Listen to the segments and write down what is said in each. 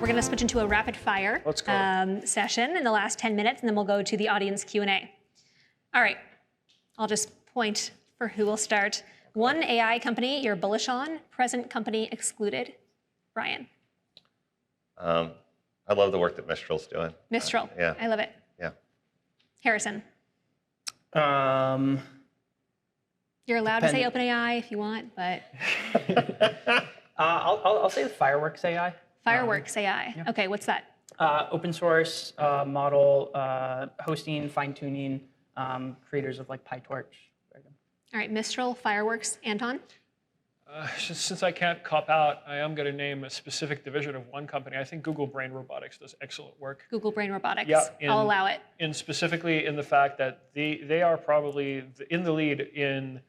We're going to switch into a rapid fire session in the last 10 minutes, and then we'll go to the audience Q&A. All right, I'll just point for who will start. One AI company you're bullish on, present company excluded. Brian. I love the work that Mistral's doing. Mistral. Yeah. I love it. Yeah. Harrison. You're allowed to say OpenAI if you want, but. I'll say the Fireworks AI. Fireworks AI. Yeah. Okay, what's that? Open source model, hosting, fine tuning, creators of like PyTorch. All right, Mistral, Fireworks, Anton. Since I can't cop out, I am going to name a specific division of one company. I think Google Brain Robotics does excellent work. Google Brain Robotics. Yeah, I'll allow it. And specifically in the fact that they are probably in the lead in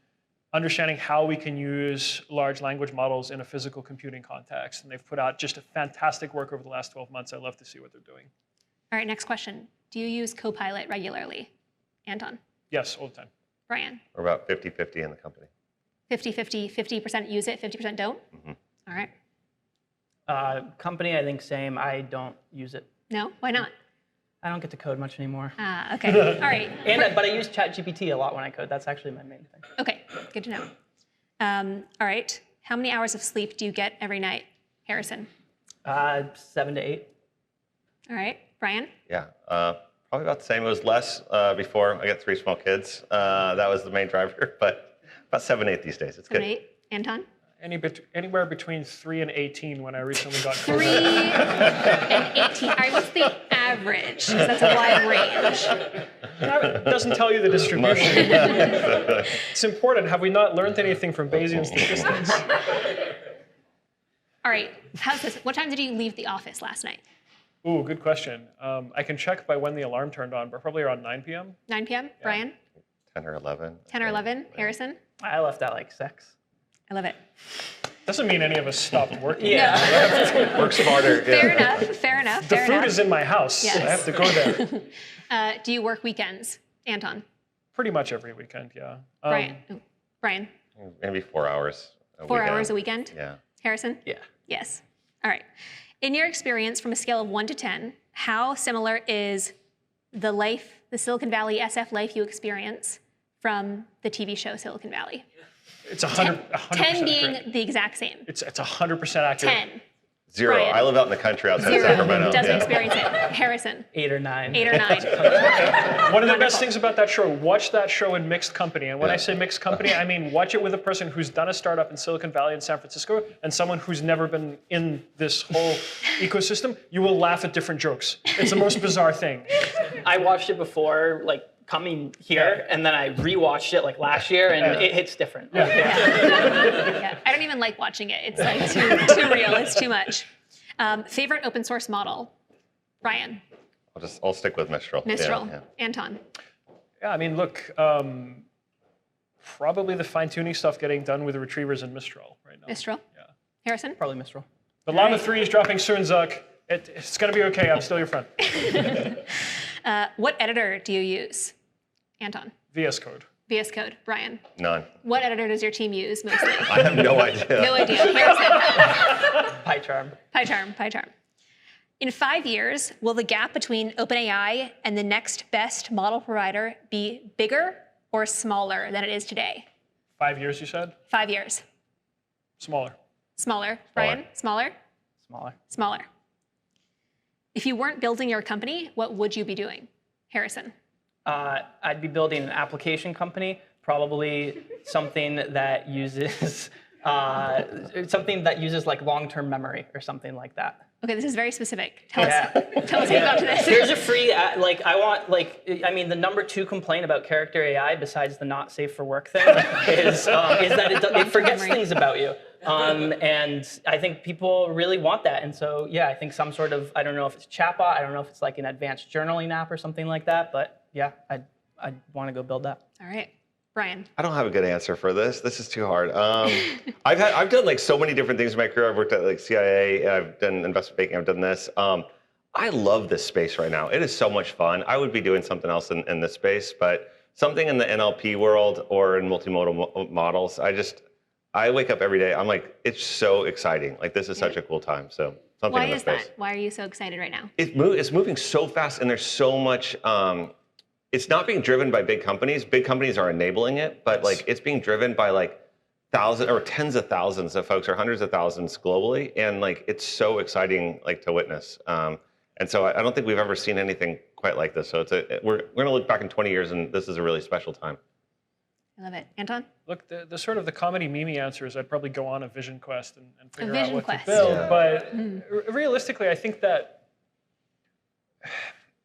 understanding how we can use large language models in a physical computing context. And they've put out just a fantastic work over the last 12 months. I love to see what they're doing. All right, next question. Do you use Copilot regularly? Anton. Yes, all the time. Brian. We're about 50-50 in the company. 50-50, 50% use it, 50% don't? Mm-hmm. All right. Company, I think same. I don't use it. No? Why not? I don't get to code much anymore. Okay. All right. But I use ChatGPT a lot when I code. That's actually my main thing. Okay, good to know. All right. How many hours of sleep do you get every night, Harrison? 7 to 8. All right. Brian? Yeah, probably about the same. It was less before. I got 3 small kids. That was the main driver, but about 7, 8 these days. It's 7, good. 8. Anton? Anywhere between 3 and 18 when I recently got 3 and 18. All right, what's the average? 'Cause that's a wide range. It doesn't tell you the distribution. It's important. Have we not learned anything from Bayesian statistics? All right, how's this? What time did you leave the office last night? Ooh, good question. I can check by when the alarm turned on, but probably around 9 p.m. 9 p.m. Brian? 10 or 11. 10 or 11. Harrison? I left at like 6. I love it. Doesn't mean any of us stopped working. Yeah. Work smarter. Fair Yeah. enough. Fair enough. The fair food enough. is in my house. Yes. I have to go there. Do you work weekends, Anton? Pretty much every weekend, yeah. Brian? Maybe 4 hours. 4 hours a weekend? Yeah. Harrison? Yeah. Yes. All right. In your experience, from a scale of 1 to 10, how similar is the Silicon Valley SF life you experience from the TV show Silicon Valley? It's 100%. 10 being accurate. the exact same. It's 100% accurate. 10. 0. Brian. I live out in the country outside of 0. Sacramento. Doesn't Yeah. experience it. Harrison? 8 or 9. 8 or 9. One of the best things about that show, watch that show in mixed company. And when I say mixed company, I mean watch it with a person who's done a startup in Silicon Valley and San Francisco and someone who's never been in this whole ecosystem. You will laugh at different jokes. It's the most bizarre thing. I watched it before, like coming here, and then I rewatched it like last year, and it hits different. Yeah. I don't even like watching it. It's like too real. It's too much. Favorite open source model? Brian? I'll stick with Mistral. Mistral. Yeah. Anton? Yeah, I mean, look, probably the fine-tuning stuff getting done with the retrievers in Mistral right now. Mistral? Yeah. Harrison? Probably Mistral. The Llama 3 is dropping soon, Zuck. It's going to be okay. I'm still your friend. What editor do you use? Anton? VS Code. VS Code. Brian? None. What editor does your team use mostly? I have no idea. No idea. Harrison? PyCharm. PyCharm. In 5 years, will the gap between OpenAI and the next best model provider be bigger or smaller than it is today? 5 years, you said? 5 years. Smaller. Smaller. Brian? Smaller? Smaller. Smaller. If you weren't building your company, what would you be doing? Harrison? I'd be building an application company, probably something that uses like long-term memory or something like that. Okay, this is very specific. Tell us how you got to this. There's a free, the number 2 complaint about character AI, besides the not safe for work thing, is that it forgets things about you. And I think people really want that. And so, yeah, I think some sort of, I don't know if it's chatbot, I don't know if it's like an advanced journaling app or something like that, but yeah, I'd want to go build that. All right. Brian? I don't have a good answer for this. This is too hard. I've done like so many different things in my career. I've worked at like CIA, I've done investment banking, I've done this. I love this space right now. It is so much fun. I would be doing something else in this space, but something in the NLP world or in multimodal models, I wake up every day. I'm like, it's so exciting. Like this is such a cool time. So something Why in the is space. that? Why are you so excited right now? It's moving so fast, and there's so much. It's not being driven by big companies. Big companies are enabling it, but like it's being driven by like thousands or tens of thousands of folks or hundreds of thousands globally, and like it's so exciting like to witness. And so I don't think we've ever seen anything quite like this. So we're going to look back in 20 years, and this is a really special time. I love it. Anton? Look, the sort of the comedy meme answer is I'd probably go on a vision quest and figure out vision what quest. to build. Yeah. But realistically, I think that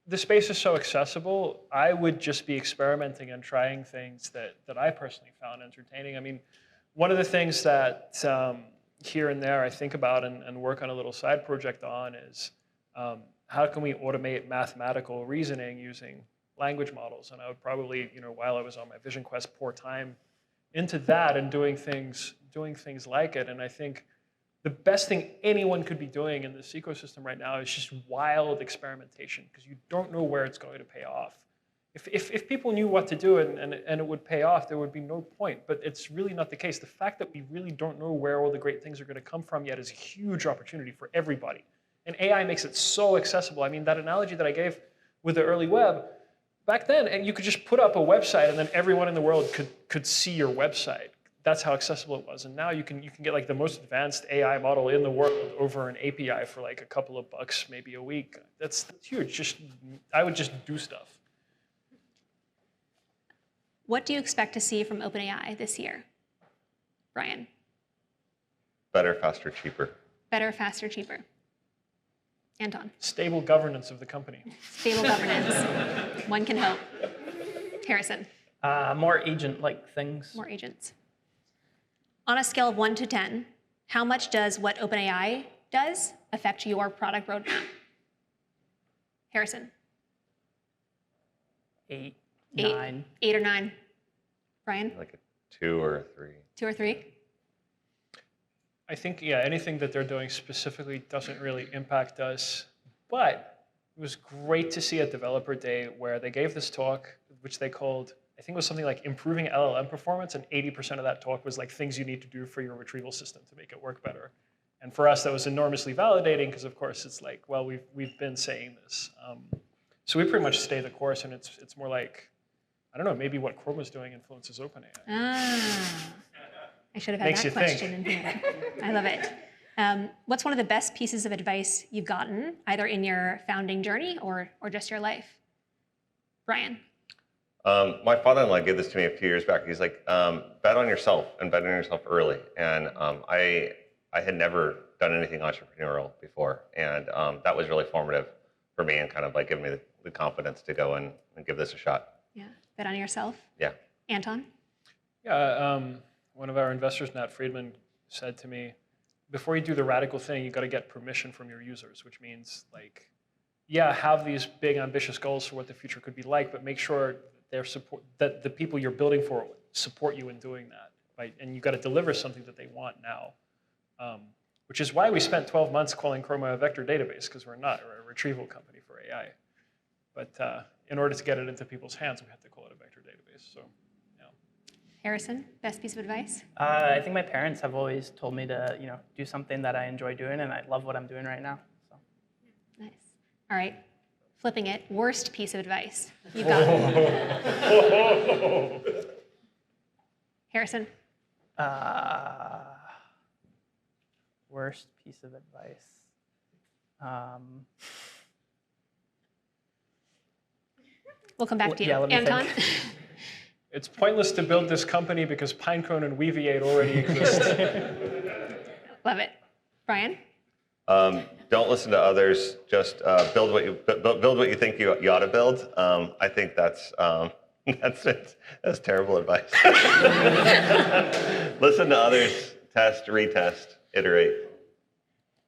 the space is so accessible. I would just be experimenting and trying things that I personally found entertaining. I mean, one of the things that here and there I think about and work on a little side project on is how can we automate mathematical reasoning using language models? And I would probably, while I was on my vision quest, pour time into that and doing things like it. And I think the best thing anyone could be doing in this ecosystem right now is just wild experimentation, because you don't know where it's going to pay off. If people knew what to do and it would pay off, there would be no point. But it's really not the case. The fact that we really don't know where all the great things are going to come from yet is a huge opportunity for everybody. And AI makes it so accessible. I mean, that analogy that I gave with the early web, back then, and you could just put up a website and then everyone in the world could see your website. That's how accessible it was. And now you can get like the most advanced AI model in the world over an API for like a couple of bucks, maybe a week. That's huge. I would just do stuff. What do you expect to see from OpenAI this year, Brian? Better, faster, cheaper. Better, faster, cheaper. Anton? Stable governance of the company. Stable governance. One can hope. Harrison? More agent-like things. More agents. On a scale of 1 to 10, how much does what OpenAI does affect your product roadmap? Harrison? 8, 8, 9. 8 or 9. Brian? Like a 2 or a 3. 2 or 3? I think, anything that they're doing specifically doesn't really impact us. But it was great to see at Developer Day where they gave this talk, which they called, I think it was something like improving LLM performance, and 80% of that talk was like things you need to do for your retrieval system to make it work better. And for us, that was enormously validating because, of course, it's like, well, we've been saying this. So we pretty much stay the course, and it's more like, I don't know, maybe what Chrome is doing influences OpenAI. I should have had that question in here. I love it. What's one of the best pieces of advice you've gotten, either in your founding journey or just your life? Brian? My father-in-law gave this to me a few years back. He's like, bet on yourself and bet on yourself early. And I had never done anything entrepreneurial before. And that was really formative for me and kind of like giving me the confidence to go and give this a shot. Yeah, bet on yourself. Yeah. Anton? Yeah, one of our investors, Nat Friedman, said to me, before you do the radical thing, you got to get permission from your users, which means like, have these big ambitious goals for what the future could be like, but make sure that the people you're building for support you in doing that, right? And you got to deliver something that they want now, which is why we spent 12 months calling Chrome a vector database, because we're not. We're a retrieval company for AI. But in order to get it into people's hands, we had to call it a vector database. So, Harrison, best piece of advice? I think my parents have always told me to, do something that I enjoy doing, and I love what I'm doing right now. So. Nice. All right. Flipping it, worst piece of advice you've got. Harrison? Worst piece of advice. We'll come back to you. Yeah, let me Anton? think. it's pointless to build this company because Pinecone and Weaviate already exist. Love it. Brian? Don't listen to others. Just build what you think you ought to build. I think that's terrible advice. Listen to others. Test, retest, iterate.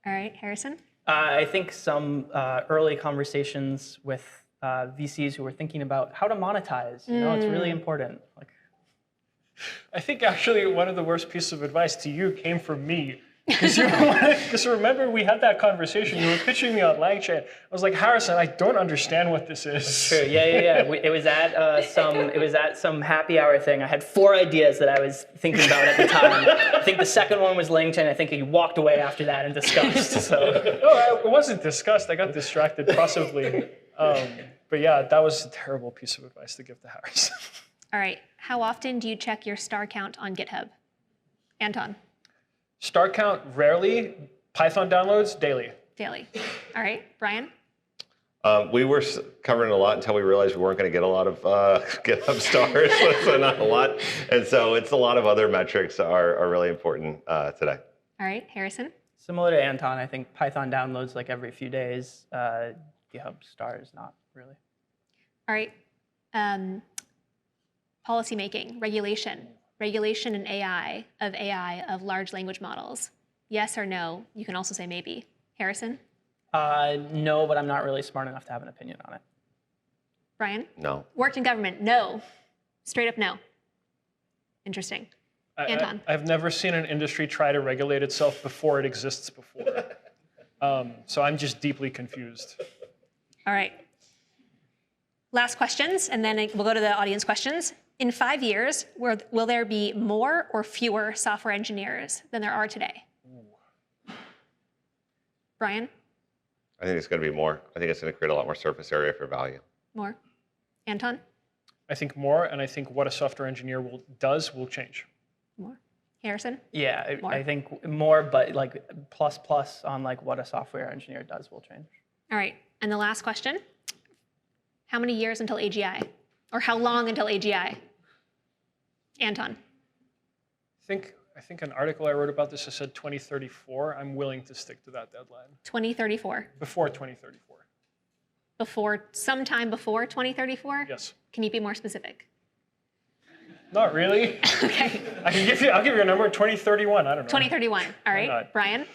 All right, Harrison? I think some early conversations with VCs who were thinking about how to monetize. It's really important. I think actually one of the worst pieces of advice to you came from me Because remember, we had that conversation. You were pitching me on LangChain. I was like, Harrison, I don't understand what this is. True. Yeah. It was at some happy hour thing. I had 4 ideas that I was thinking about at the time. I think the second one was LangChain. I think he walked away after that and discussed. So. No, it wasn't discussed. I got distracted possibly. But yeah, that was a terrible piece of advice to give to Harrison. All right. How often do you check your star count on GitHub? Anton. Star count, rarely. Python downloads, daily. Daily. All right. Brian? We were covering a lot until we realized we weren't going to get a lot of GitHub stars, so not a lot. And so it's a lot of other metrics are really important today. All right. Harrison? Similar to Anton, I think Python downloads like every few days. GitHub stars, not really. All right. Policy making, regulation in AI, of large language models. Yes or no? You can also say maybe. Harrison? No, but I'm not really smart enough to have an opinion on it. Brian? No. Worked in government? No. Straight up no. Interesting. Anton? I've never seen an industry try to regulate itself before it exists before. So I'm just deeply confused. All right. Last questions, and then we'll go to the audience questions. In 5 years, will there be more or fewer software engineers than there are today? Brian? I think it's going to be more. I think it's going to create a lot more surface area for value. More. Anton? I think more, and I think what a software engineer does will change. More. Harrison? Yeah, More. I think more, but like plus on like what a software engineer does will change. All right. And the last question. How many years until AGI? Or how long until AGI? Anton? I think an article I wrote about this has said 2034. I'm willing to stick to that deadline. 2034. Before 2034. Sometime before 2034? Yes. Can you be more specific? Not really. Okay. I'll give you a number, 2031, I don't know. 2031, all right. not? Brian?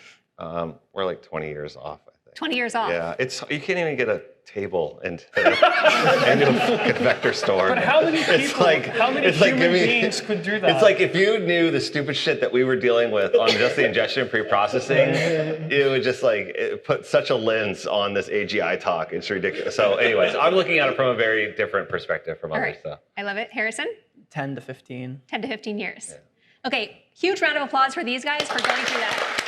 We're like 20 years off, I think. 20 years off. Yeah, you can't even get a table into a vector store. But how many people, how many human beings could do that? It's like if you knew the stupid shit that we were dealing with on just the ingestion and pre-processing, it would just it put such a lens on this AGI talk. It's ridiculous. So anyways, I'm looking at it from a very different perspective from All others. right. I love it. Harrison? 10 to 15. 10 to 15 years. Okay, huge round of applause for these guys for going through that.